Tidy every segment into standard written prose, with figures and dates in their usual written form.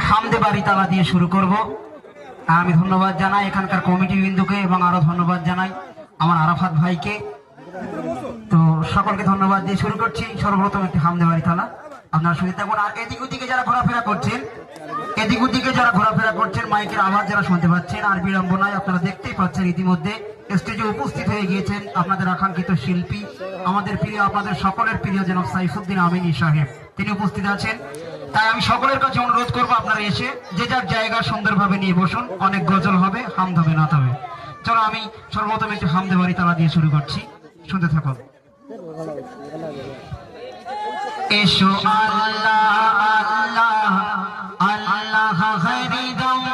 হামদে বাড়ি তালা দিয়ে শুরু করব। আমি ধন্যবাদ জানাই এখানকার কমিটি বিন্দুকে এবং আরো ধন্যবাদ জানাই আমার আরাফাত ভাইকে। তো সকলকে ধন্যবাদ দিয়ে শুরু করছি। সর্বপ্রথম একটি হামদে বাড়ি তালা আপনারা শুনে থাকুন। আর এদিক ওদিকে যারা ঘোরাফেরা করছেন মাইকের আওয়াজ যারা শুনতে পাচ্ছেন, আর বিড়ম্বনায় আপনারা দেখতেই পাচ্ছেন ইতিমধ্যে স্টেজে উপস্থিত হয়ে গিয়েছেন আপনাদের আকাঙ্ক্ষিত শিল্পী, আমাদের প্রিয়, আপনাদের সকলের প্রিয় জনাব সাইফুদ্দিন আমিনী সাহেব, তিনি উপস্থিত আছেন। তাই আমি সকলের কাছে অনুরোধ করবো আপনারা এসে যে যার জায়গা সুন্দরভাবে নিয়ে বসুন। অনেক গজল হবে, হামদ হবে, নাত হবে। চলো আমি সর্বপ্রথম একটু হামদে বাড়ি তালা দিয়ে শুরু করছি, শুনতে থাকুন। এসো আল্লাহ আল্লাহ আল্লাহ হরিদম,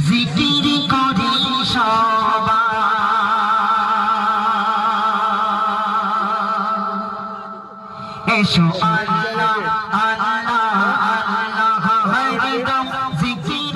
জিকির করি সবাই। এসো আল্লাহ আল্লাহ আল্লাহ হরিদম, জিকির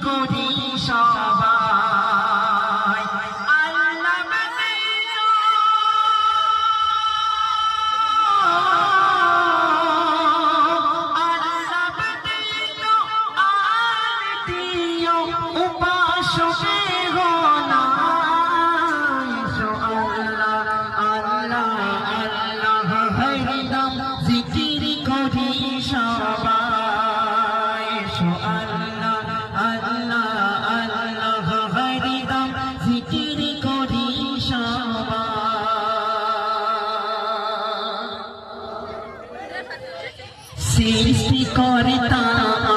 করি সবাই। সৃষ্টি করে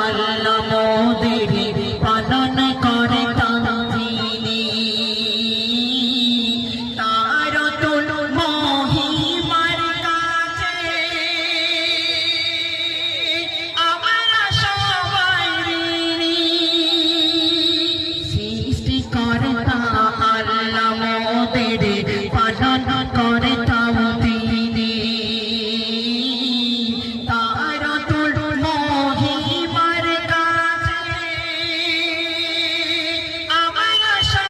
আল্লাহ মোদের পালন করে তিনি, তার তুল মহিমার কাছে আমরা সবাই ঋণী। সৃষ্টি করে